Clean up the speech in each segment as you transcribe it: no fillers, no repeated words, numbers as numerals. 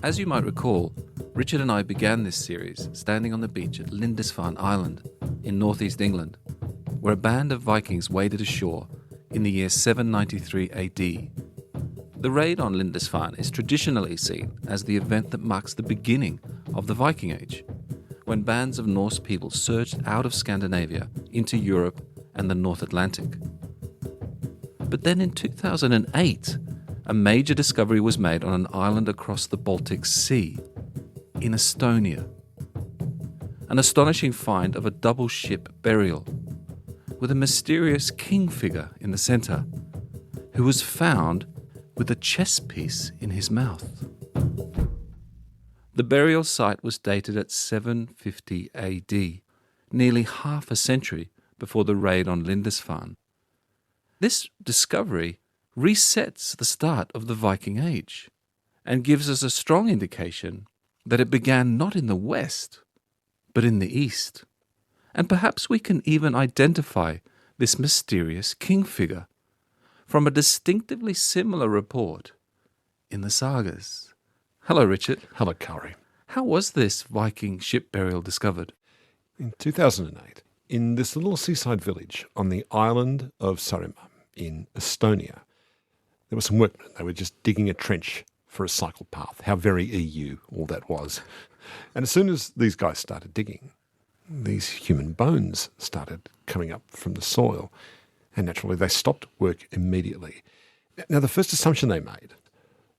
As you might recall, Richard and I began this series standing on the beach at Lindisfarne Island in northeast England, where a band of Vikings waded ashore in the year 793 AD. The raid on Lindisfarne is traditionally seen as the event that marks the beginning of the Viking Age, when bands of Norse people surged out of Scandinavia into Europe and the North Atlantic. But then in 2008, a major discovery was made on an island across the Baltic Sea, in Estonia. An astonishing find of a double ship burial, with a mysterious king figure in the centre, who was found with a chess piece in his mouth. The burial site was dated at 750 AD, nearly half a century before the raid on Lindisfarne. This discovery resets the start of the Viking Age and gives us a strong indication that it began not in the west, but in the east. And perhaps we can even identify this mysterious king figure from a distinctively similar report in the sagas. Hello, Richard. Hello, Kári. How was this Viking ship burial discovered? In 2008, in this little seaside village on the island of Saaremaa in Estonia, there were some workmen. They were just digging a trench for a cycle path. How very EU all that was. And as soon as these guys started digging, these human bones started coming up from the soil. And naturally, they stopped work immediately. Now, the first assumption they made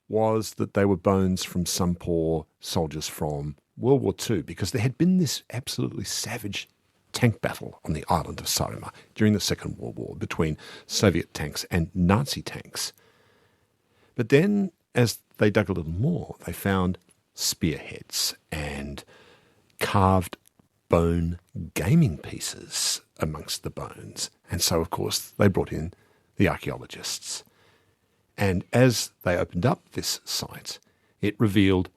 was that they were bones from some poor soldiers from World War II, because there had been this absolutely savage tank battle on the island of Saaremaa during the Second World War between Soviet tanks and Nazi tanks. But then, as they dug a little more, they found spearheads and carved bone gaming pieces amongst the bones. And so, of course, they brought in the archaeologists. And as they opened up this site, it revealed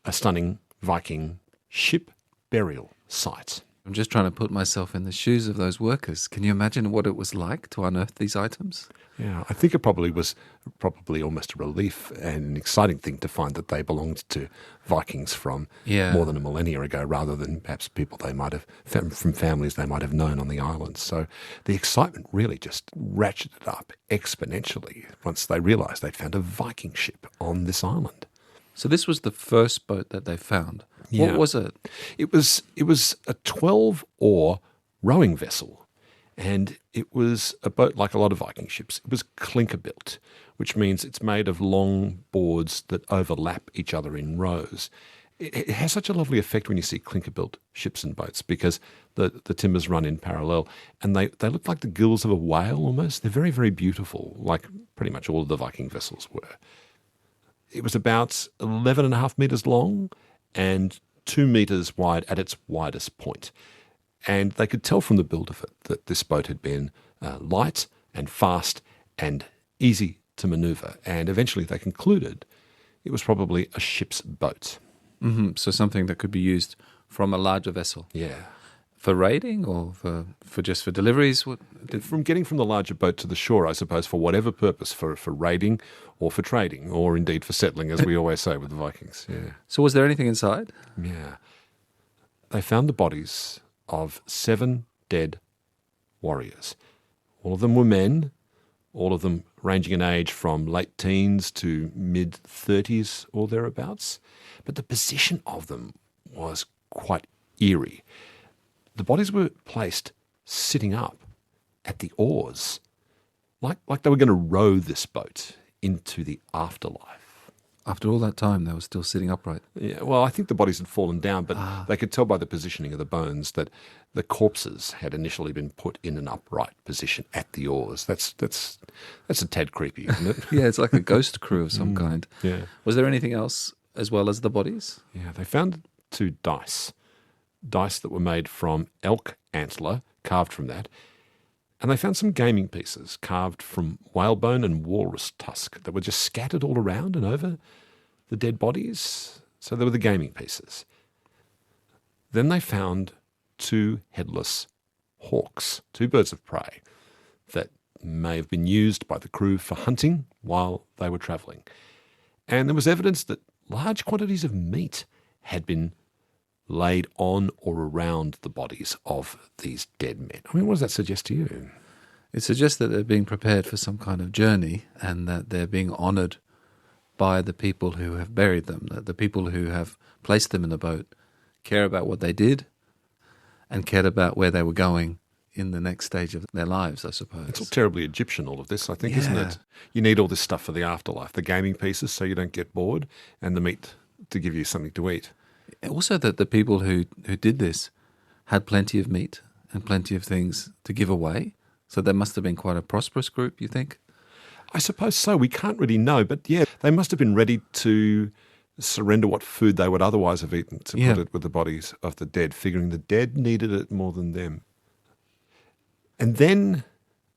a stunning Viking ship burial site. I'm just trying to put myself in the shoes of those workers. Can you imagine what it was like to unearth these items? Yeah, I think it probably was almost a relief and an exciting thing to find that they belonged to Vikings from more than a millennia ago, rather than perhaps people they might have, from families they might have known on the island. So the excitement really just ratcheted up exponentially once they realised they'd found a Viking ship on this island. So this was the first boat that they found. Yeah. What was it? It was a 12-oar rowing vessel, and it was a boat like a lot of Viking ships. It was clinker built, which means it's made of long boards that overlap each other in rows. It has such a lovely effect when you see clinker built ships and boats, because the timbers run in parallel, and they look like the gills of a whale almost. They're very, very beautiful, like pretty much all of the Viking vessels were. It was about 11.5 metres long and 2 metres wide at its widest point. And they could tell from the build of it that this boat had been light and fast and easy to manoeuvre. And eventually they concluded it was probably a ship's boat. Mm-hmm. So something that could be used from a larger vessel. Yeah. For raiding or for just for deliveries? From getting from the larger boat to the shore, I suppose, for whatever purpose, for raiding or for trading, or indeed for settling, as we always say with the Vikings. Yeah. So was there anything inside? Yeah. They found the bodies of 7 dead warriors. All of them were men, all of them ranging in age from late teens to mid-30s or thereabouts. But the position of them was quite eerie. The bodies were placed sitting up at the oars, like they were going to row this boat into the afterlife. After all that time, they were still sitting upright. Yeah, well, I think the bodies had fallen down, but they could tell by the positioning of the bones that the corpses had initially been put in an upright position at the oars. That's a tad creepy, isn't it? Yeah, it's like a ghost crew of some kind. Yeah. Was there anything else as well as the bodies? Yeah, they found 2 dice that were made from elk antler, carved from that. And they found some gaming pieces carved from whalebone and walrus tusk that were just scattered all around and over the dead bodies. So they were the gaming pieces. Then they found 2 headless hawks, 2 birds of prey that may have been used by the crew for hunting while they were travelling. And there was evidence that large quantities of meat had been laid on or around the bodies of these dead men. I mean, what does that suggest to you? It suggests that they're being prepared for some kind of journey and that they're being honoured by the people who have buried them, that the people who have placed them in the boat care about what they did and cared about where they were going in the next stage of their lives, I suppose. It's all terribly Egyptian, all of this, I think, isn't it? You need all this stuff for the afterlife, the gaming pieces so you don't get bored, and the meat to give you something to eat. Also that the people who did this had plenty of meat and plenty of things to give away. So they must have been quite a prosperous group, you think? I suppose so. We can't really know. But yeah, they must have been ready to surrender what food they would otherwise have eaten to put it with the bodies of the dead, figuring the dead needed it more than them. And then,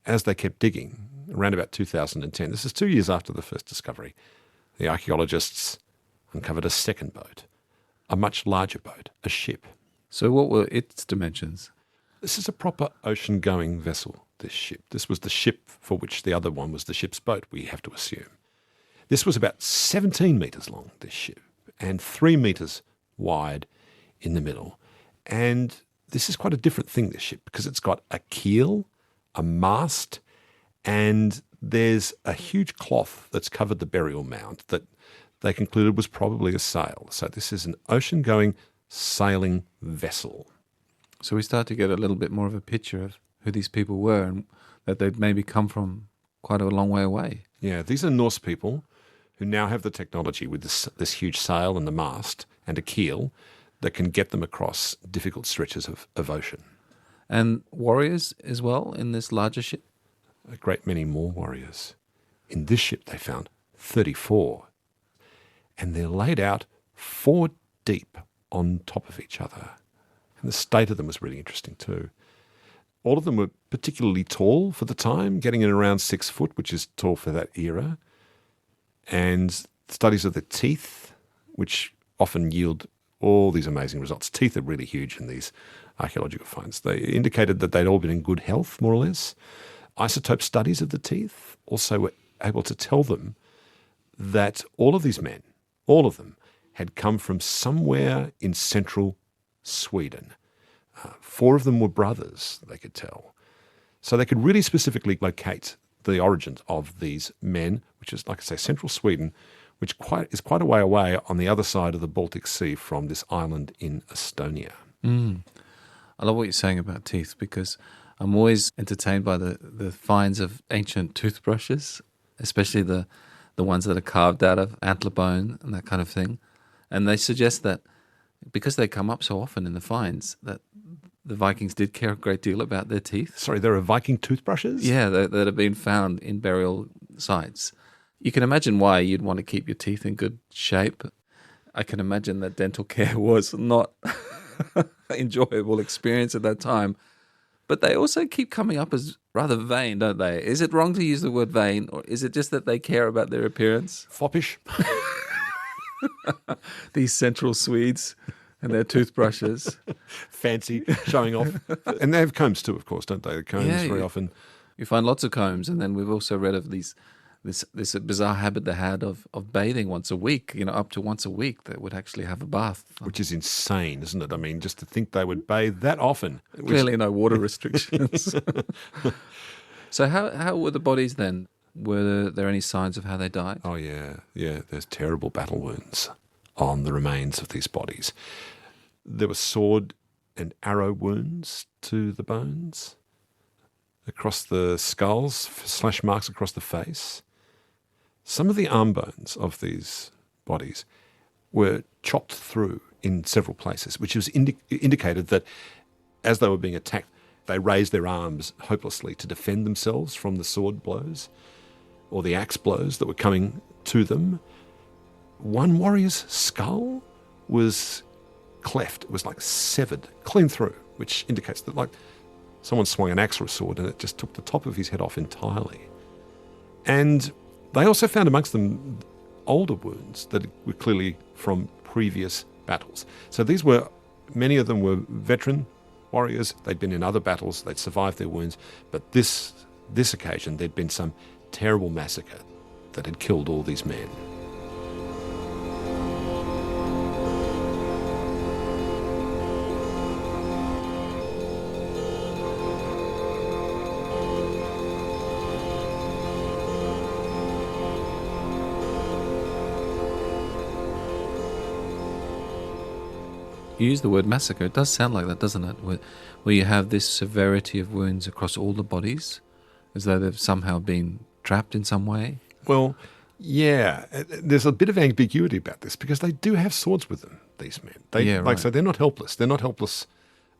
as they kept digging, around about 2010, this is 2 years after the first discovery, the archaeologists uncovered a second boat, a much larger boat, a ship. So what were its dimensions? This is a proper ocean-going vessel, this ship. This was the ship for which the other one was the ship's boat, we have to assume. This was about 17 metres long, this ship, and 3 metres wide in the middle. And this is quite a different thing, this ship, because it's got a keel, a mast, and there's a huge cloth that's covered the burial mound that they concluded was probably a sail. So this is an ocean-going sailing vessel. So we start to get a little bit more of a picture of who these people were and that they'd maybe come from quite a long way away. Yeah, these are Norse people who now have the technology with this huge sail and the mast and a keel that can get them across difficult stretches of ocean. And warriors as well in this larger ship? A great many more warriors. In this ship they found 34. And they're laid out 4 deep on top of each other. And the state of them was really interesting too. All of them were particularly tall for the time, getting in around 6 foot, which is tall for that era. And studies of the teeth, which often yield all these amazing results. Teeth are really huge in these archaeological finds. They indicated that they'd all been in good health, more or less. Isotope studies of the teeth also were able to tell them that all of these men, all of them, had come from somewhere in central Sweden. 4 of them were brothers, they could tell. So they could really specifically locate the origins of these men, which is, like I say, central Sweden, which is quite a way away on the other side of the Baltic Sea from this island in Estonia. I love what you're saying about teeth because I'm always entertained by the finds of ancient toothbrushes, especially the ones that are carved out of antler bone and that kind of thing. And they suggest that because they come up so often in the finds, that the Vikings did care a great deal about their teeth. Sorry, there are Viking toothbrushes? Yeah, that have been found in burial sites. You can imagine why you'd want to keep your teeth in good shape. I can imagine that dental care was not an enjoyable experience at that time. But they also keep coming up as rather vain, don't they? Is it wrong to use the word vain, or is it just that they care about their appearance? Foppish. These central Swedes and their toothbrushes. Fancy, showing off. And they have combs too, of course, don't they? The combs very often. You find lots of combs, and then we've also read of this bizarre habit they had of bathing once a week, up to once a week, that would actually have a bath. Which is insane, isn't it? I mean, just to think they would bathe that often. Clearly no water restrictions. So how were the bodies then? Were there any signs of how they died? Oh, yeah. Yeah, there's terrible battle wounds on the remains of these bodies. There were sword and arrow wounds to the bones, across the skulls, slash marks across the face. Some of the arm bones of these bodies were chopped through in several places, which was indicated that as they were being attacked, they raised their arms hopelessly to defend themselves from the sword blows or the axe blows that were coming to them. One warrior's skull was cleft. It was like severed clean through, which indicates that like someone swung an axe or a sword and it just took the top of his head off entirely. And they also found amongst them older wounds that were clearly from previous battles. So many of them were veteran warriors. They'd been in other battles. They'd survived their wounds. But this occasion, there'd been some terrible massacre that had killed all these men. You use the word massacre. It does sound like that, doesn't it? Where you have this severity of wounds across all the bodies, as though they've somehow been trapped in some way. Well, yeah, there's a bit of ambiguity about this because they do have swords with them, these men. So they're not helpless. They're not helpless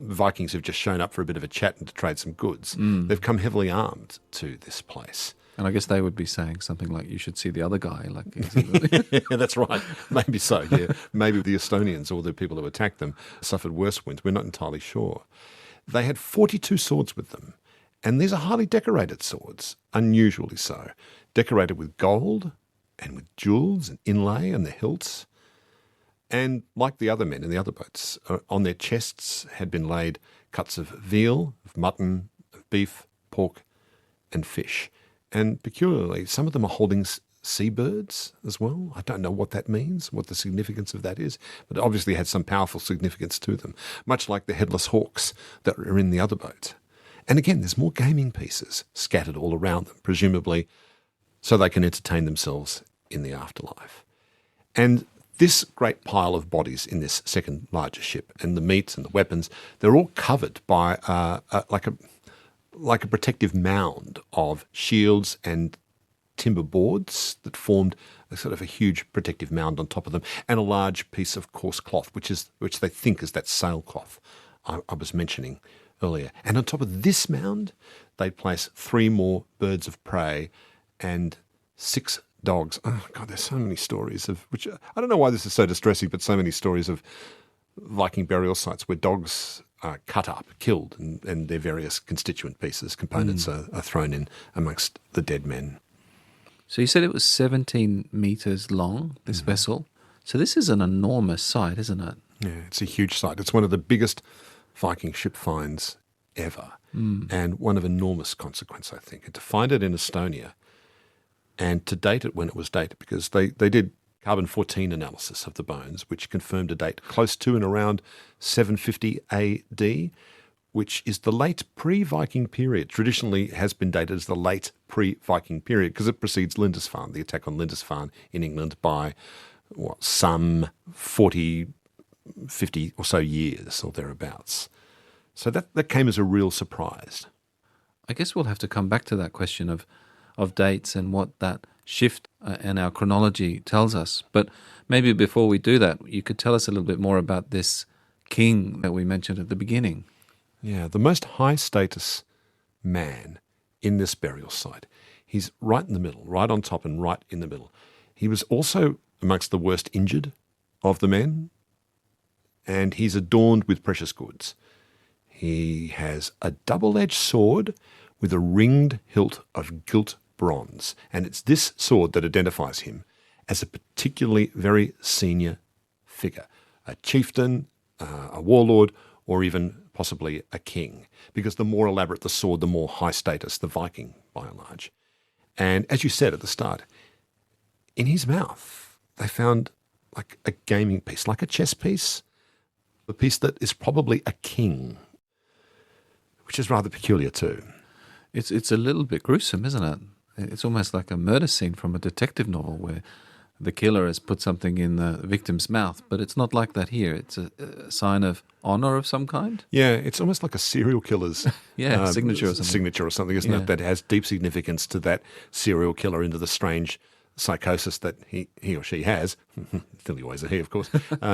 Vikings who've just shown up for a bit of a chat and to trade some goods. They've come heavily armed to this place. And I guess they would be saying something like, you should see the other guy. Yeah, that's right. Maybe so, yeah. Maybe the Estonians or the people who attacked them suffered worse wounds. We're not entirely sure. They had 42 swords with them. And these are highly decorated swords, unusually so. Decorated with gold and with jewels and inlay and the hilts. And like the other men in the other boats, on their chests had been laid cuts of veal, of mutton, of beef, pork and fish. And peculiarly, some of them are holding seabirds as well. I don't know what that means, what the significance of that is, but it obviously had some powerful significance to them, much like the headless hawks that are in the other boat. And again, there's more gaming pieces scattered all around them, presumably so they can entertain themselves in the afterlife. And this great pile of bodies in this second largest ship, and the meats and the weapons, they're all covered by like a protective mound of shields and timber boards that formed a sort of a huge protective mound on top of them, and a large piece of coarse cloth, which they think is that sailcloth I was mentioning earlier. And on top of this mound, they place 3 more birds of prey and 6 dogs. Oh, God, there's so many stories of, which I don't know why this is so distressing, but so many stories of Viking burial sites where dogs are cut up, killed, and their various constituent pieces, components are thrown in amongst the dead men. So you said it was 17 metres long, this vessel. So this is an enormous site, isn't it? Yeah, it's a huge site. It's one of the biggest Viking ship finds ever, and one of enormous consequence, I think. And to find it in Estonia and to date it when it was dated, because they did carbon-14 analysis of the bones, which confirmed a date close to and around 750 AD, which is the late pre-Viking period. Traditionally has been dated as the late pre-Viking period because it precedes Lindisfarne, the attack on Lindisfarne in England, by some 40, 50 or so years or thereabouts. So that came as a real surprise. I guess we'll have to come back to that question of dates and what that shift in our chronology tells us. But maybe before we do that, you could tell us a little bit more about this king that we mentioned at the beginning. Yeah, the most high-status man in this burial site. He's right in the middle, right on top and right in the middle. He was also amongst the worst injured of the men, and he's adorned with precious goods. He has a double-edged sword with a ringed hilt of gilt bronze, and it's this sword that identifies him as a particularly very senior figure, a chieftain, a warlord, or even possibly a king, because the more elaborate the sword, the more high status the Viking, by and large. And as you said at the start, in his mouth, they found like a gaming piece, like a chess piece, a piece that is probably a king, which is rather peculiar too. It's a little bit gruesome, isn't it? It's almost like a murder scene from a detective novel where the killer has put something in the victim's mouth, but it's not like that here. It's a sign of honor of some kind. Yeah, it's almost like a serial killer's signature or something. Isn't it? That has deep significance to that serial killer, into the strange psychosis that he or she has, still always a he, of course,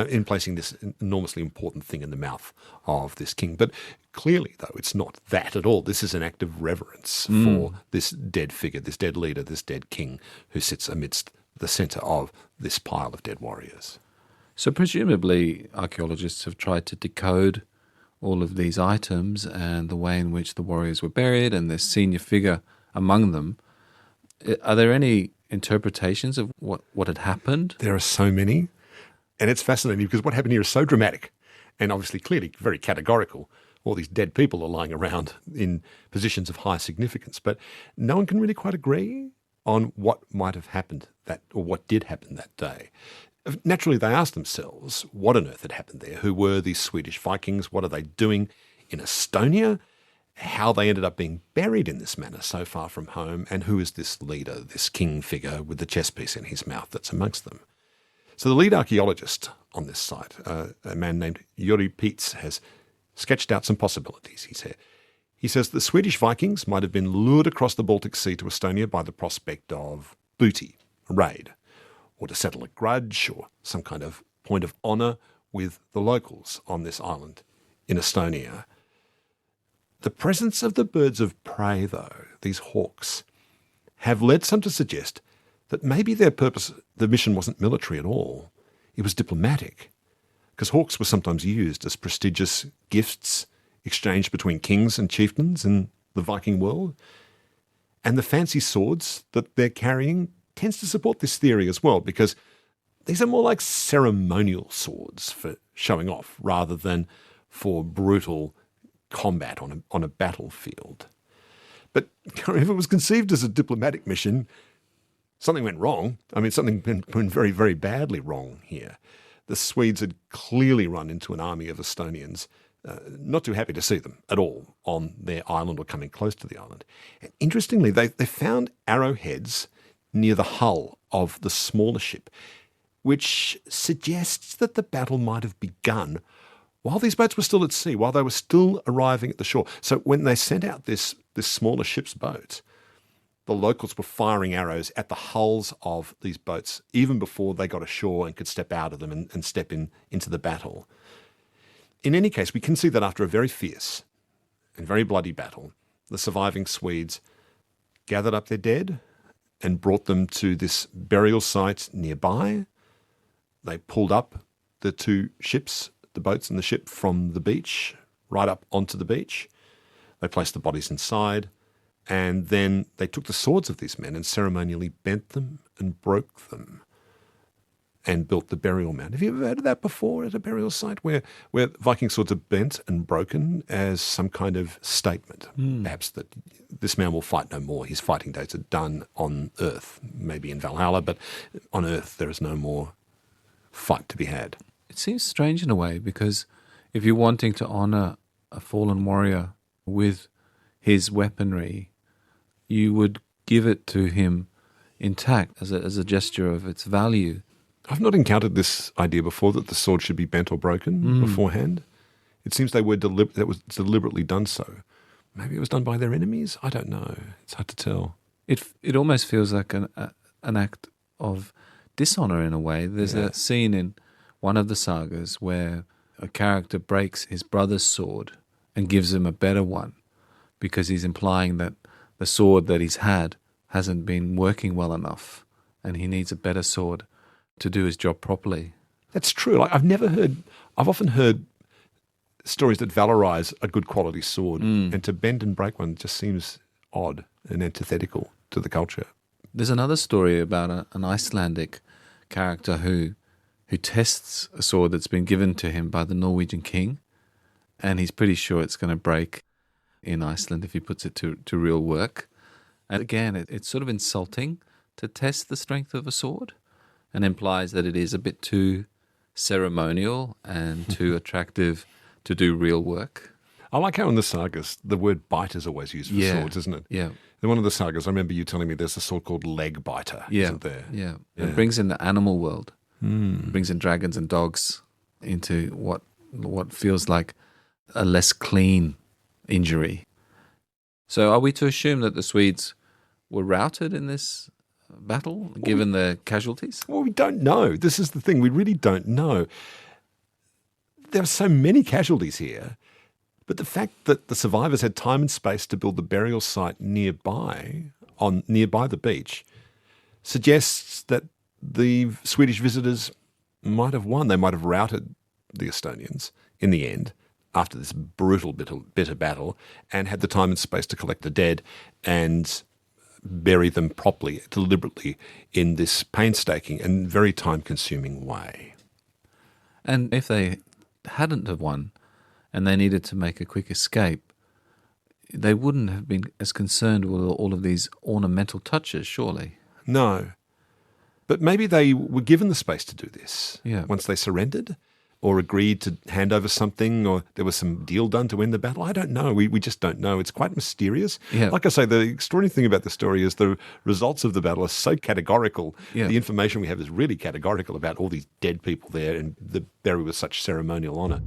in placing this enormously important thing in the mouth of this king. But clearly, though, it's not that at all. This is an act of reverence for this dead figure, this dead leader, this dead king who sits amidst the centre of this pile of dead warriors. So presumably archaeologists have tried to decode all of these items and the way in which the warriors were buried and their senior figure among them. Are there any interpretations of what had happened? There are so many, and it's fascinating because what happened here is so dramatic and obviously clearly very categorical. All these dead people are lying around in positions of high significance, but no one can really quite agree on what might have happened or what did happen that day. Naturally, they asked themselves what on earth had happened there. Who were these Swedish Vikings? What are they doing in Estonia? How they ended up being buried in this manner so far from home, and who is this leader, this king figure with the chess piece in his mouth that's amongst them. So the lead archaeologist on this site. A man named Juri Pietz has sketched out some possibilities, he said. He says the Swedish Vikings might have been lured across the Baltic Sea to Estonia by the prospect of booty, a raid, or to settle a grudge or some kind of point of honour with the locals on this island in Estonia. The presence of the birds of prey, though, these hawks, have led some to suggest that maybe their purpose, the mission wasn't military at all. It was diplomatic, because hawks were sometimes used as prestigious gifts exchanged between kings and chieftains in the Viking world. And the fancy swords that they're carrying tends to support this theory as well, because these are more like ceremonial swords for showing off rather than for brutal combat on a battlefield. But if it was conceived as a diplomatic mission, something went wrong. I mean, something went very, very badly wrong here. The Swedes had clearly run into an army of Estonians, not too happy to see them at all on their island or coming close to the island. And interestingly, they found arrowheads near the hull of the smaller ship, which suggests that the battle might have begun while these boats were still at sea, while they were still arriving at the shore. So when they sent out this smaller ship's boat, the locals were firing arrows at the hulls of these boats even before they got ashore and could step out of them and step into the battle. In any case, we can see that after a very fierce and very bloody battle, the surviving Swedes gathered up their dead and brought them to this burial site nearby. They pulled up the two ships, the boats and the ship, from the beach, right up onto the beach. They placed the bodies inside, and then they took the swords of these men and ceremonially bent them and broke them and built the burial mound. Have you ever heard of that before at a burial site where Viking swords are bent and broken as some kind of statement, perhaps that this man will fight no more. His fighting days are done on earth, maybe in Valhalla, but on earth there is no more fight to be had. It seems strange in a way, because if you're wanting to honour a fallen warrior with his weaponry, you would give it to him intact as a gesture of its value. I've not encountered this idea before, that the sword should be bent or broken beforehand. It seems that was deliberately done so. Maybe it was done by their enemies? I don't know. It's hard to tell. It almost feels like an act of dishonour in a way. There's a scene in one of the sagas where a character breaks his brother's sword and gives him a better one because he's implying that the sword that he's had hasn't been working well enough and he needs a better sword to do his job properly. That's true. I've often heard stories that valorize a good quality sword, and to bend and break one just seems odd and antithetical to the culture. There's another story about an Icelandic character who tests a sword that's been given to him by the Norwegian king, and he's pretty sure it's going to break in Iceland if he puts it to real work. And again, it's sort of insulting to test the strength of a sword, and implies that it is a bit too ceremonial and too attractive to do real work. I like how in the sagas the word bite is always used for swords, isn't it? Yeah. In one of the sagas, I remember you telling me there's a sword called leg biter, isn't there? Yeah. It brings in the animal world. It brings in dragons and dogs into what feels like a less clean injury. So are we to assume that the Swedes were routed in this battle, given the casualties? Well, we don't know. This is the thing. We really don't know. There are so many casualties here, but the fact that the survivors had time and space to build the burial site nearby the beach suggests that the Swedish visitors might have won. They might have routed the Estonians in the end after this brutal, bitter battle, and had the time and space to collect the dead and bury them properly, deliberately, in this painstaking and very time-consuming way. And if they hadn't have won and they needed to make a quick escape, they wouldn't have been as concerned with all of these ornamental touches, surely. No. But maybe they were given the space to do this once they surrendered. or agreed to hand over something, or there was some deal done to end the battle. I don't know. We just don't know. It's quite mysterious. Yeah. Like I say, the extraordinary thing about the story is the results of the battle are so categorical. Yeah. The information we have is really categorical about all these dead people there and the burial with such ceremonial honour.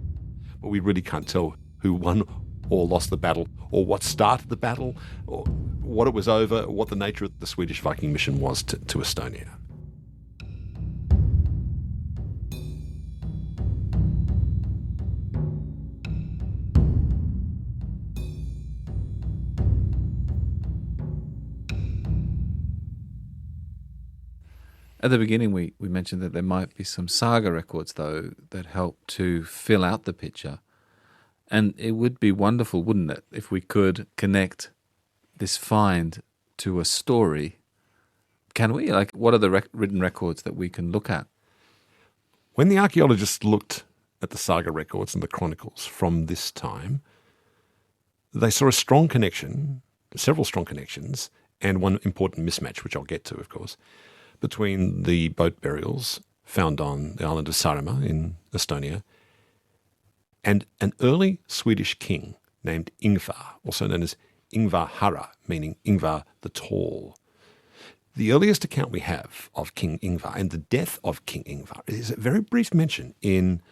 But we really can't tell who won or lost the battle, or what started the battle, or what it was over, or what the nature of the Swedish Viking mission was to Estonia. At the beginning, we mentioned that there might be some saga records, though, that help to fill out the picture. And it would be wonderful, wouldn't it, if we could connect this find to a story. Can we? Like, what are the written records that we can look at? When the archaeologists looked at the saga records and the chronicles from this time, they saw a strong connection, several strong connections, and one important mismatch, which I'll get to, of course, between the boat burials found on the island of Saaremaa in Estonia and an early Swedish king named Yngvar, also known as Yngvar Hara, meaning Yngvar the Tall. The earliest account we have of King Yngvar and the death of King Yngvar is a very brief mention in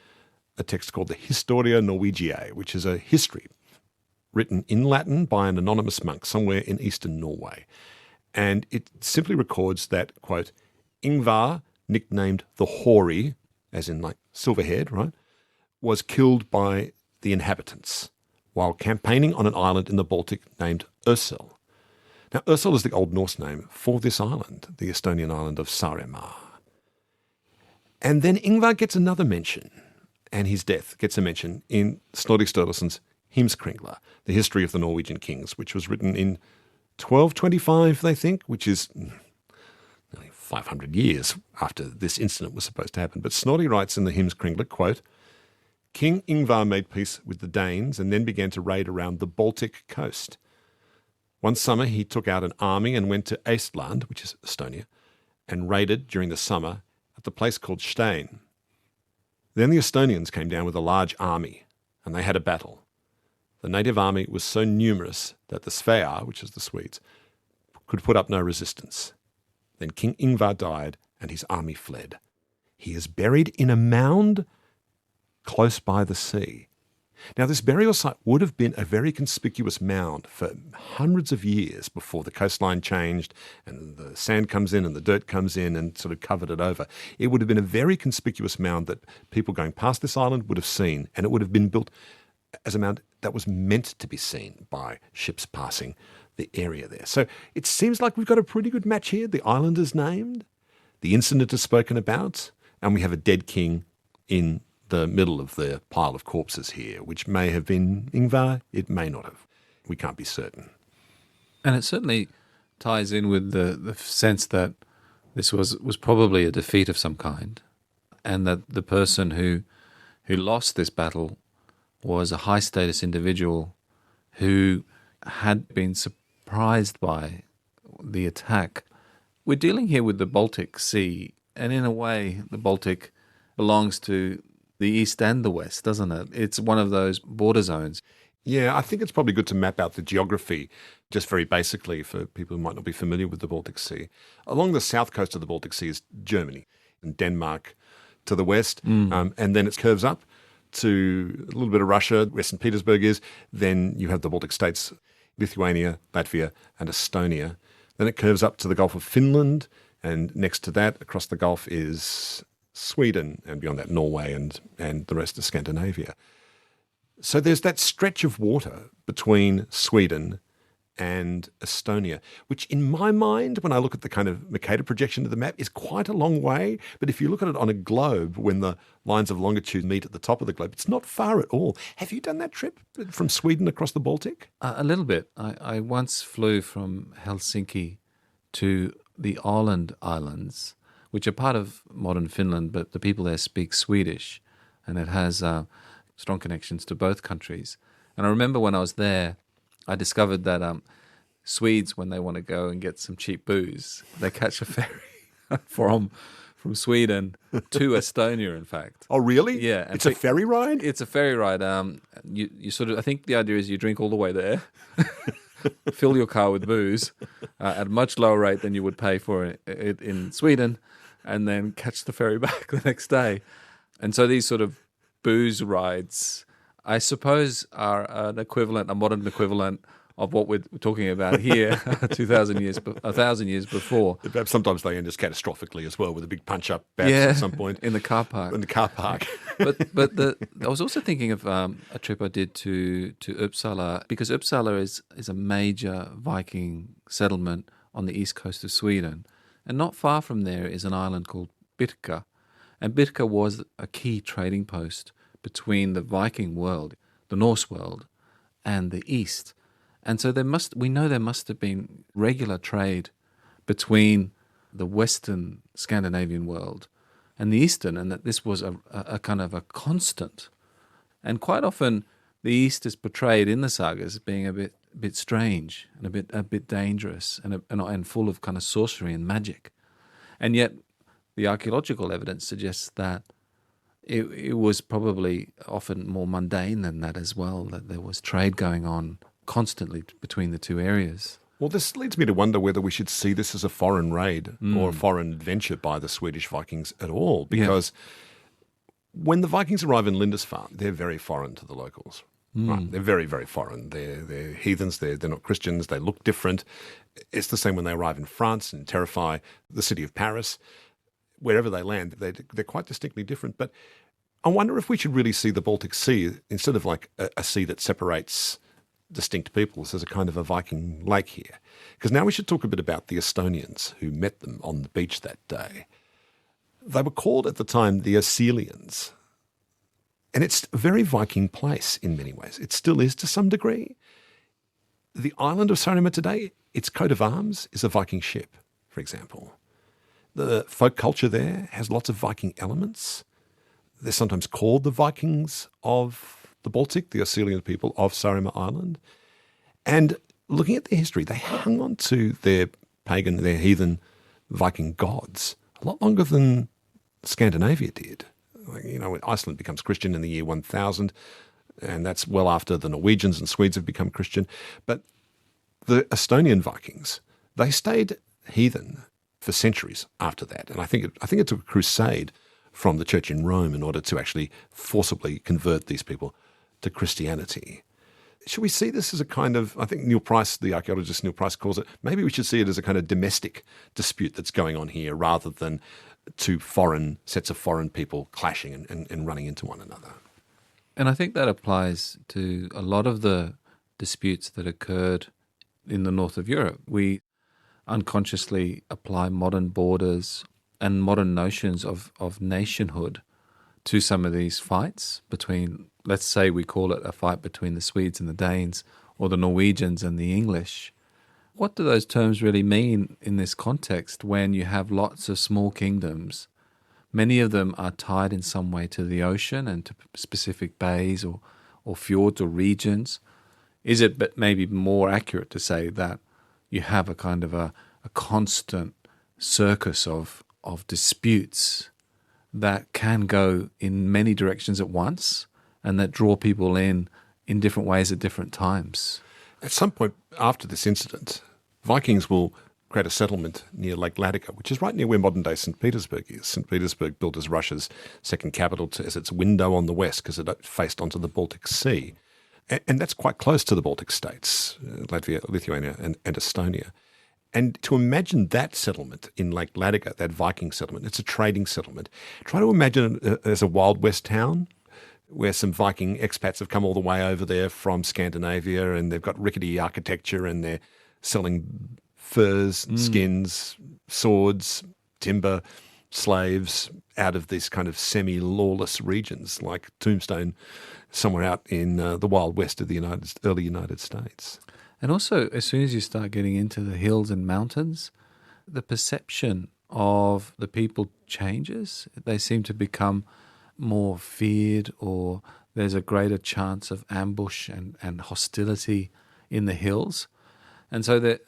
a text called the Historia Norwegiae, which is a history written in Latin by an anonymous monk somewhere in eastern Norway. And it simply records that, quote, Yngvar, nicknamed the Hoary, as in like silver-haired, right, was killed by the inhabitants while campaigning on an island in the Baltic named Ursel. Now, Ursel is the Old Norse name for this island, the Estonian island of Saaremaa. And then Yngvar gets another mention, and his death gets a mention in Snorri Sturluson's Heimskringla, the history of the Norwegian kings, which was written in 1225, they think, which is nearly 500 years after this incident was supposed to happen. But Snorri writes in the Heimskringla, quote, King Yngvar made peace with the Danes and then began to raid around the Baltic coast. One summer he took out an army and went to Estland, which is Estonia, and raided during the summer at the place called Stein. Then the Estonians came down with a large army, and they had a battle. The native army was so numerous that the Svear, which is the Swedes, could put up no resistance. Then King Yngvar died, and his army fled. He is buried in a mound close by the sea. Now, this burial site would have been a very conspicuous mound for hundreds of years before the coastline changed and the sand comes in and the dirt comes in and sort of covered it over. It would have been a very conspicuous mound that people going past this island would have seen, and it would have been built as a mound that was meant to be seen by ships passing the area there. So it seems like we've got a pretty good match here. The island is named, the incident is spoken about, and we have a dead king in the middle of the pile of corpses here, which may have been Yngvar, it may not have. We can't be certain. And it certainly ties in with the sense that this was probably a defeat of some kind, and that the person who lost this battle was a high-status individual who had been surprised by the attack. We're dealing here with the Baltic Sea, and in a way, the Baltic belongs to the east and the west, doesn't it? It's one of those border zones. Yeah, I think it's probably good to map out the geography just very basically for people who might not be familiar with the Baltic Sea. Along the south coast of the Baltic Sea is Germany and Denmark to the west, and then it curves up to a little bit of Russia, where St. Petersburg is. Then you have the Baltic states, Lithuania, Latvia, and Estonia. Then it curves up to the Gulf of Finland, and next to that, across the Gulf, is Sweden, and beyond that, Norway and the rest of Scandinavia. So there's that stretch of water between Sweden and Estonia, which in my mind, when I look at the kind of Mercator projection of the map, is quite a long way. But if you look at it on a globe, when the lines of longitude meet at the top of the globe, it's not far at all. Have you done that trip from Sweden across the Baltic? A little bit. I once flew from Helsinki to the Åland Islands, which are part of modern Finland, but the people there speak Swedish, and it has strong connections to both countries. And I remember when I was there, I discovered that Swedes, when they want to go and get some cheap booze, they catch a ferry from Sweden to Estonia, in fact. Oh, really? Yeah. And It's a ferry ride? It's a ferry ride. You sort of, I think the idea is you drink all the way there, fill your car with booze at a much lower rate than you would pay for it in Sweden, and then catch the ferry back the next day. And so these sort of booze rides, I suppose, are a modern equivalent of what we're talking about here 1,000 years before. Perhaps sometimes they end us catastrophically as well with a big punch-up at some point. In the car park. In the car park. I was also thinking of a trip I did to Uppsala, because Uppsala is a major Viking settlement on the east coast of Sweden. And not far from there is an island called Birka. And Birka was a key trading post between the Viking world, the Norse world, and the east. And so we know there must have been regular trade between the Western Scandinavian world and the Eastern, and that this was a kind of a constant. And quite often the East is portrayed in the sagas as being a bit strange and a bit dangerous and full of kind of sorcery and magic. And yet the archaeological evidence suggests that it was probably often more mundane than that as well, that there was trade going on constantly between the two areas. Well, this leads me to wonder whether we should see this as a foreign raid or a foreign adventure by the Swedish Vikings at all, because when the Vikings arrive in Lindisfarne, they're very foreign to the locals. Right? They're very, very foreign. They're heathens. They're not Christians. They look different. It's the same when they arrive in France and terrify the city of Paris. Wherever they land, they're quite distinctly different. But I wonder if we should really see the Baltic Sea, instead of like a sea that separates distinct peoples, as a kind of a Viking lake here. Because now we should talk a bit about the Estonians who met them on the beach that day. They were called at the time the Assyrians. And it's a very Viking place in many ways. It still is to some degree. The island of Saaremaa today, its coat of arms is a Viking ship, for example. The folk culture there has lots of Viking elements. They're sometimes called the Vikings of the Baltic, the Assyrian people of Saaremaa Island. And looking at their history, they hung on to their heathen Viking gods a lot longer than Scandinavia did. Iceland becomes Christian in the year 1000, and that's well after the Norwegians and Swedes have become Christian. But the Estonian Vikings, they stayed heathen for centuries after that. And I think it took a crusade from the church in Rome in order to actually forcibly convert these people to Christianity. Should we see this as a kind of, I think Neil Price, the archaeologist Neil Price calls it, maybe we should see it as a kind of domestic dispute that's going on here rather than two sets of foreign people clashing and running into one another. And I think that applies to a lot of the disputes that occurred in the north of Europe. We unconsciously apply modern borders and modern notions of nationhood to some of these fights between, let's say we call it a fight between the Swedes and the Danes, or the Norwegians and the English. What do those terms really mean in this context when you have lots of small kingdoms? Many of them are tied in some way to the ocean and to specific bays or fjords or regions. Is it maybe more accurate to say that you have a kind of a constant circus of disputes that can go in many directions at once and that draw people in different ways at different times? At some point after this incident, Vikings will create a settlement near Lake Ladoga, which is right near where modern-day St. Petersburg is. St. Petersburg, built as Russia's second capital, as its window on the west because it faced onto the Baltic Sea. And that's quite close to the Baltic states, Latvia, Lithuania and Estonia. And to imagine that settlement in Lake Ladoga, that Viking settlement, it's a trading settlement. Try to imagine it as a Wild West town where some Viking expats have come all the way over there from Scandinavia and they've got rickety architecture and they're selling furs, skins, swords, timber, slaves out of these kind of semi-lawless regions like Tombstone, somewhere out in the Wild West of the early United States. And also, as soon as you start getting into the hills and mountains, the perception of the people changes. They seem to become more feared, or there's a greater chance of ambush and hostility in the hills. And so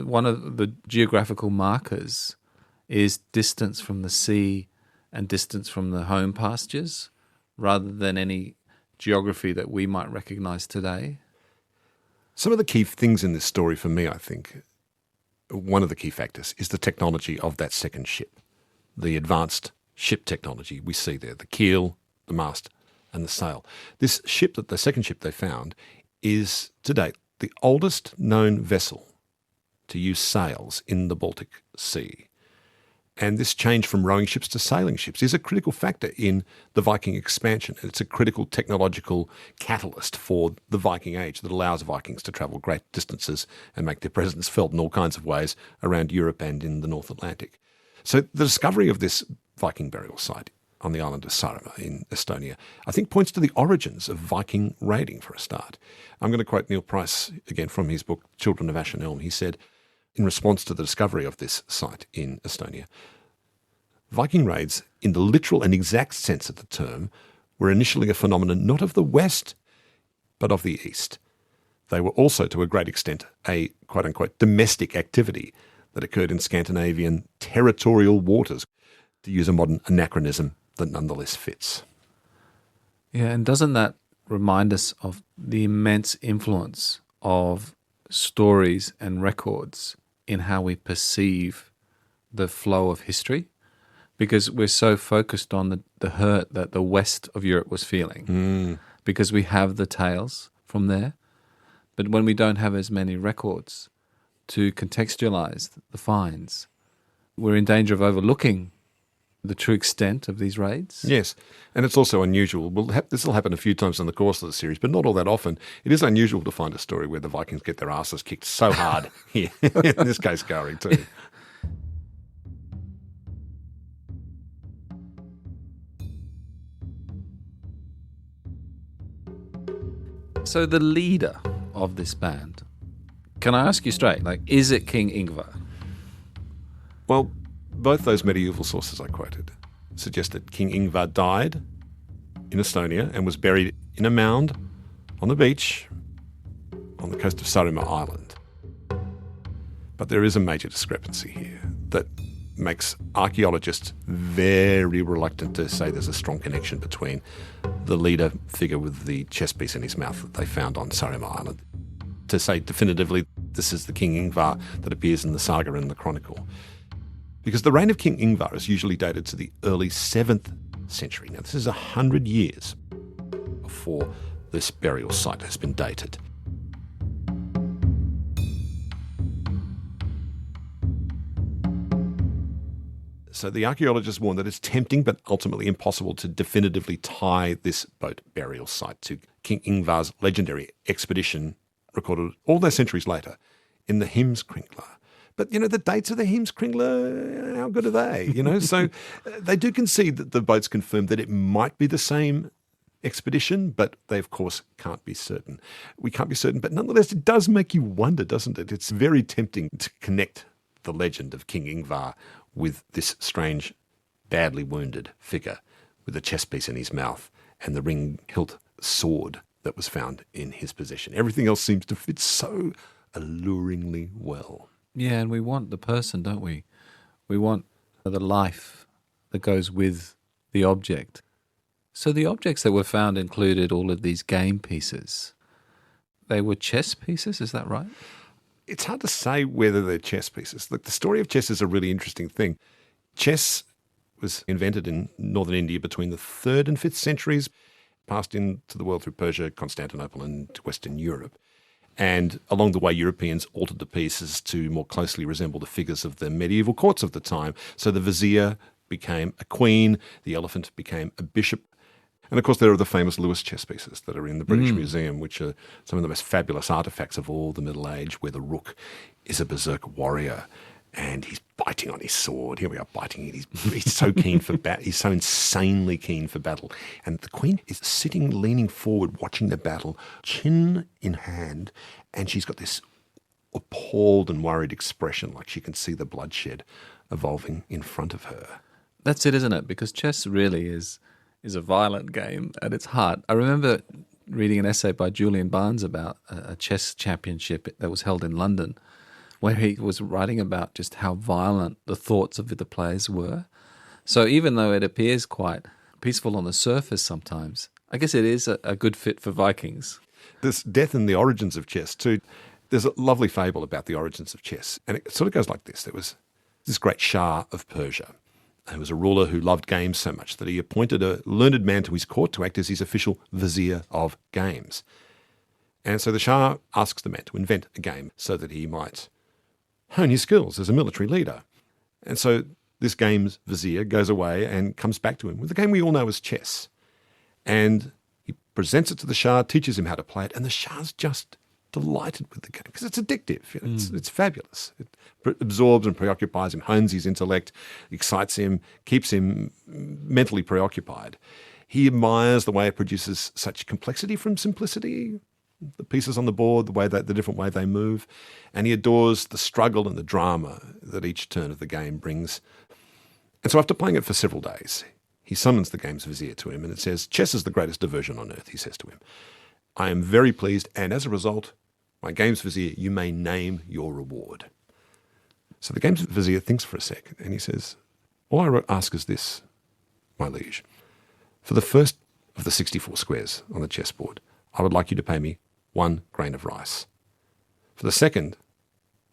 one of the geographical markers is distance from the sea and distance from the home pastures rather than any geography that we might recognize today? Some of the key things in this story for me, I think, one of the key factors is the technology of that second ship, the advanced ship technology we see there, the keel, the mast and the sail. This ship, the second ship they found, is to date the oldest known vessel to use sails in the Baltic Sea. And this change from rowing ships to sailing ships is a critical factor in the Viking expansion. It's a critical technological catalyst for the Viking Age that allows Vikings to travel great distances and make their presence felt in all kinds of ways around Europe and in the North Atlantic. So the discovery of this Viking burial site on the island of Saaremaa in Estonia, I think points to the origins of Viking raiding for a start. I'm going to quote Neil Price again from his book Children of Ashen Elm. He said, in response to the discovery of this site in Estonia, Viking raids, in the literal and exact sense of the term, were initially a phenomenon not of the West, but of the East. They were also, to a great extent, a quote-unquote domestic activity that occurred in Scandinavian territorial waters, to use a modern anachronism that nonetheless fits. Yeah, and doesn't that remind us of the immense influence of stories and records in how we perceive the flow of history? Because we're so focused on the hurt that the west of Europe was feeling, because we have the tales from there. But when we don't have as many records to contextualize the finds, we're in danger of overlooking the true extent of these raids. Yes, and it's also unusual. This will happen a few times in the course of the series, but not all that often. It is unusual to find a story where the Vikings get their asses kicked so hard here. In this case, Kári too. So the leader of this band, can I ask you straight, is it King Yngvar? Well, both those medieval sources I quoted suggest that King Yngvar died in Estonia and was buried in a mound on the beach on the coast of Saaremaa Island. But there is a major discrepancy here that makes archaeologists very reluctant to say there's a strong connection between the leader figure with the chest piece in his mouth that they found on Saaremaa Island. To say definitively this is the King Yngvar that appears in the saga and the chronicle. Because the reign of King Yngvar is usually dated to the early 7th century. Now, this is 100 years before this burial site has been dated. So the archaeologists warn that it's tempting but ultimately impossible to definitively tie this boat burial site to King Yngvar's legendary expedition recorded all those centuries later in the Heimskringla. But, the dates of the Heimskringla, how good are they? So they do concede that the boats confirmed that it might be the same expedition, but they, of course, can't be certain. We can't be certain, but nonetheless, it does make you wonder, doesn't it? It's very tempting to connect the legend of King Yngvar with this strange, badly wounded figure with a chest piece in his mouth and the ring-hilt sword that was found in his possession. Everything else seems to fit so alluringly well. Yeah, and we want the person, don't we? We want the life that goes with the object. So the objects that were found included all of these game pieces. They were chess pieces, is that right? It's hard to say whether they're chess pieces. Look, the story of chess is a really interesting thing. Chess was invented in northern India between the 3rd and 5th centuries, passed into the world through Persia, Constantinople, and Western Europe. And along the way, Europeans altered the pieces to more closely resemble the figures of the medieval courts of the time. So the vizier became a queen, the elephant became a bishop. And of course, there are the famous Lewis chess pieces that are in the British Museum, which are some of the most fabulous artefacts of all the Middle Age, where the rook is a berserk warrior and he's biting on his sword. Here we are biting it. He's so keen for battle. He's so insanely keen for battle. And the queen is sitting, leaning forward, watching the battle, chin in hand, and she's got this appalled and worried expression, like she can see the bloodshed evolving in front of her. That's it, isn't it? Because chess really is a violent game at its heart. I remember reading an essay by Julian Barnes about a chess championship that was held in London where he was writing about just how violent the thoughts of the players were. So even though it appears quite peaceful on the surface sometimes, I guess it is a good fit for Vikings. There's death in the origins of chess too. There's a lovely fable about the origins of chess, and it sort of goes like this. There was this great Shah of Persia, who was a ruler who loved games so much that he appointed a learned man to his court to act as his official vizier of games. And so the Shah asks the man to invent a game so that he might hone his skills as a military leader. And so this game's vizier goes away and comes back to him with the game we all know as chess. And he presents it to the Shah, teaches him how to play it, and the Shah's just delighted with the game because it's addictive. It's fabulous. It absorbs and preoccupies him, hones his intellect, excites him, keeps him mentally preoccupied. He admires the way it produces such complexity from simplicity, the pieces on the board, the different way they move, and he adores the struggle and the drama that each turn of the game brings. And so after playing it for several days, he summons the game's vizier to him and it says, "Chess is the greatest diversion on earth," he says to him. "I am very pleased, and as a result, my game's vizier, you may name your reward." So the game's vizier thinks for a sec and he says, "All I ask is this, my liege. For the first of the 64 squares on the chessboard, I would like you to pay me 1 grain of rice. For the second,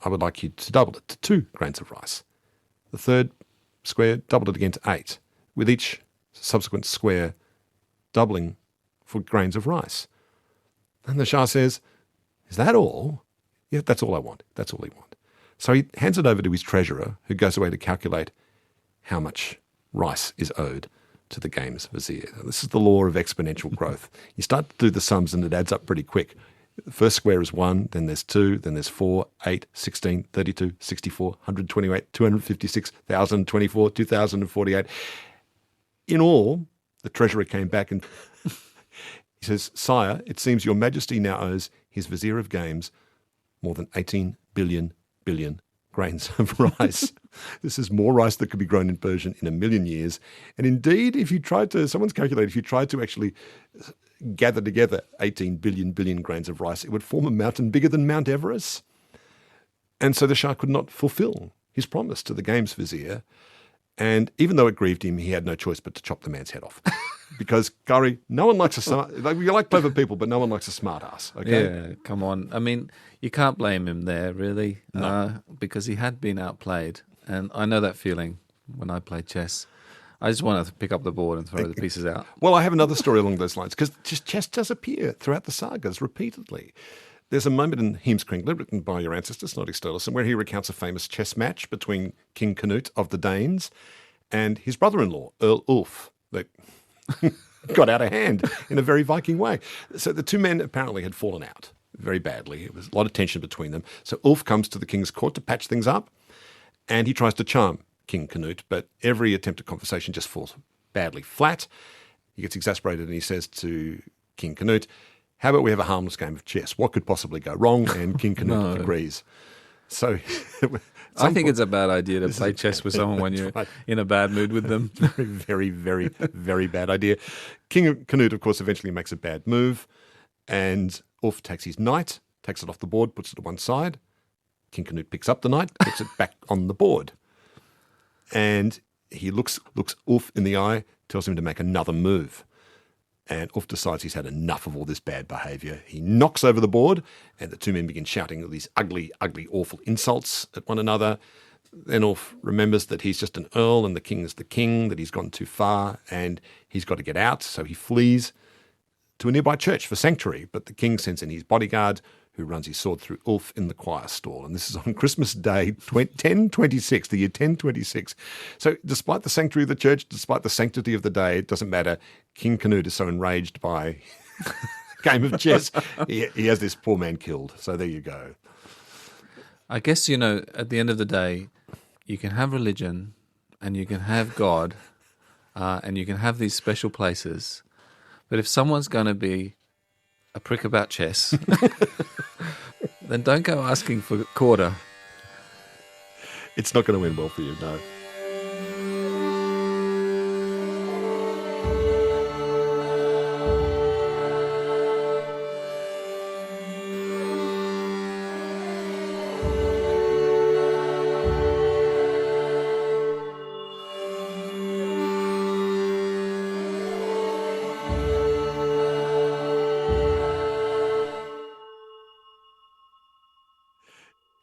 I would like you to double it to 2 grains of rice. The third square, double it again to 8, with each subsequent square doubling for grains of rice." And the Shah says, "Is that all?" "Yeah, that's all I want. That's all he wants." So he hands it over to his treasurer, who goes away to calculate how much rice is owed to the game's vizier. Now, this is the law of exponential growth. You start to do the sums and it adds up pretty quick. The first square is 1, then there's 2, then there's 4, 8, 16, 32, 64, 128, 256, 1,024, 2,048. In all, the treasurer came back and he says, "Sire, it seems your majesty now owes his vizier of games more than 18 billion grains of rice." This is more rice that could be grown in Persia in 1,000,000 years. And indeed, someone's calculated, if you tried to actually gather together 18 billion grains of rice, it would form a mountain bigger than Mount Everest. And so the Shah could not fulfill his promise to the game's vizier. And even though it grieved him, he had no choice but to chop the man's head off. Because, Kári, no one likes you like clever people, but no one likes a smart ass. Okay? Yeah, come on. I mean, you can't blame him there, really, No. because he had been outplayed. And I know that feeling when I play chess. I just want to pick up the board and throw the pieces out. Well, I have another story along those lines, because chess does appear throughout the sagas repeatedly. There's a moment in Heimskringla, written by your ancestor, Snorri Sturluson, where he recounts a famous chess match between King Canute of the Danes and his brother-in-law, Earl Ulf, that got out of hand in a very Viking way. So the two men apparently had fallen out very badly. There was a lot of tension between them. So Ulf comes to the king's court to patch things up, and he tries to charm King Canute, but every attempt at conversation just falls badly flat. He gets exasperated and he says to King Canute, "How about we have a harmless game of chess? What could possibly go wrong?" And King Canute agrees. So I think it's a bad idea to play chess with someone when you're in a bad mood with them. Very, very, very bad idea. King Canute, of course, eventually makes a bad move, and Ulf takes his knight, takes it off the board, puts it to one side. King Canute picks up the knight, puts it back on the board. And he looks Ulf in the eye, tells him to make another move. And Ulf decides he's had enough of all this bad behaviour. He knocks over the board, and the two men begin shouting these ugly, awful insults at one another. Then Ulf remembers that he's just an earl and the king is the king, that he's gone too far, and he's got to get out. So he flees to a nearby church for sanctuary. But the king sends in his bodyguard, who runs his sword through Ulf in the choir stall. And this is on Christmas Day, 1026, the year 1026. So despite the sanctuary of the church, despite the sanctity of the day, it doesn't matter. King Canute is so enraged by a game of chess, he has this poor man killed. So there you go. I guess, at the end of the day, you can have religion and you can have God and you can have these special places. But if someone's going to be a prick about chess, then don't go asking for quarter. It's not going to end well for you, no.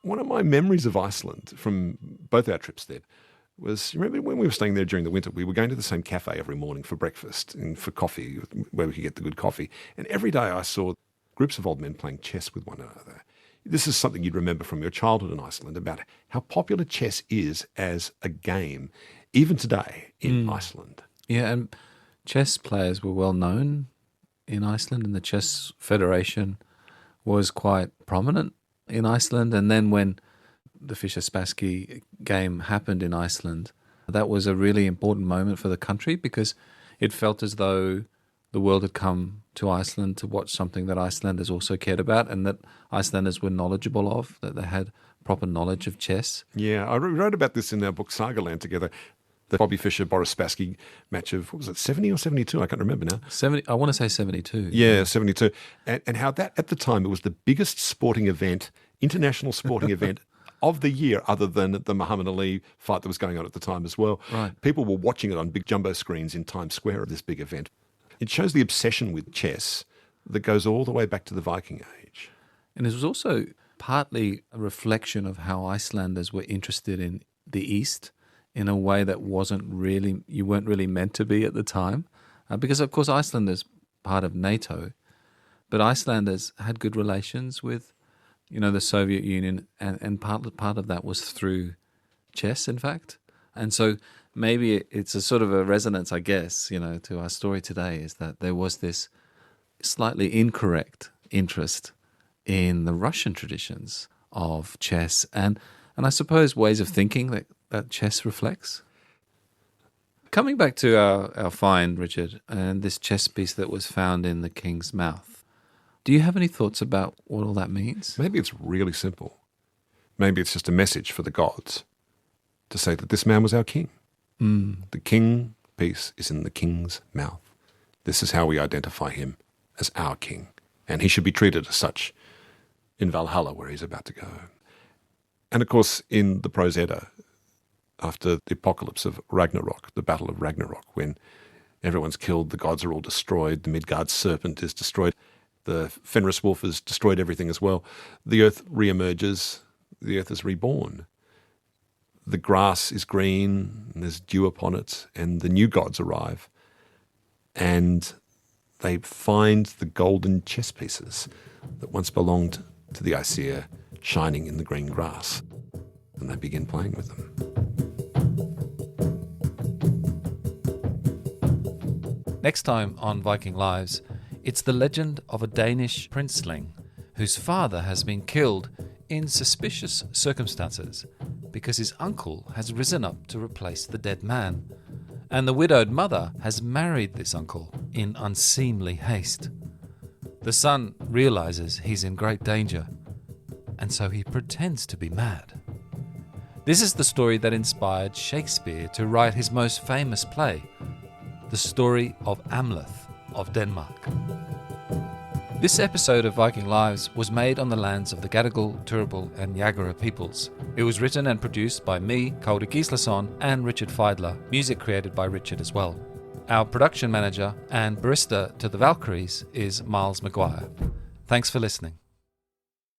One of my memories of Iceland from both our trips there was, you remember when we were staying there during the winter, we were going to the same cafe every morning for breakfast and for coffee, where we could get the good coffee. And every day I saw groups of old men playing chess with one another. This is something you'd remember from your childhood in Iceland, about how popular chess is as a game, even today in Iceland. Yeah, and chess players were well known in Iceland, and the Chess Federation was quite prominent in Iceland. And then when the Fischer Spassky game happened in Iceland, that was a really important moment for the country, because it felt as though the world had come to Iceland to watch something that Icelanders also cared about and that Icelanders were knowledgeable of, that they had proper knowledge of chess. Yeah, I wrote about this in our book Sagaland Together, the Bobby Fischer, Boris Spassky match of, what was it, 70 or 72? I can't remember now. 70. I want to say 72. Yeah, 72. And how that, at the time, it was the biggest sporting event, international sporting event of the year, other than the Muhammad Ali fight that was going on at the time as well. Right. People were watching it on big jumbo screens in Times Square of this big event. It shows the obsession with chess that goes all the way back to the Viking Age. And it was also partly a reflection of how Icelanders were interested in the East in a way that you weren't really meant to be at the time. Because, of course, Iceland is part of NATO, but Icelanders had good relations with, the Soviet Union, and part of that was through chess, in fact. And so maybe it's a sort of a resonance, I guess, to our story today, is that there was this slightly incorrect interest in the Russian traditions of chess and I suppose ways of thinking that chess reflects. Coming back to our find, Richard, and this chess piece that was found in the king's mouth, do you have any thoughts about what all that means? Maybe it's really simple. Maybe it's just a message for the gods to say that this man was our king. The king piece is in the king's mouth. This is how we identify him as our king, and he should be treated as such in Valhalla, where he's about to go. And of course, in the Prose Edda, after the apocalypse of Ragnarok, the battle of Ragnarok, when everyone's killed, the gods are all destroyed, the Midgard serpent is destroyed, the Fenris wolf has destroyed everything as well, the earth re-emerges, the earth is reborn. The grass is green, and there's dew upon it, and the new gods arrive, and they find the golden chess pieces that once belonged to the Aesir shining in the green grass, and they begin playing with them. Next time on Viking Lives, it's the legend of a Danish princeling whose father has been killed in suspicious circumstances because his uncle has risen up to replace the dead man, and the widowed mother has married this uncle in unseemly haste. The son realizes he's in great danger, and so he pretends to be mad. This is the story that inspired Shakespeare to write his most famous play, the story of Amleth of Denmark. This episode of Viking Lives was made on the lands of the Gadigal, Turrbal and Jagera peoples. It was written and produced by me, Kári Gíslason, and Richard Feidler, music created by Richard as well. Our production manager and barista to the Valkyries is Miles Maguire. Thanks for listening.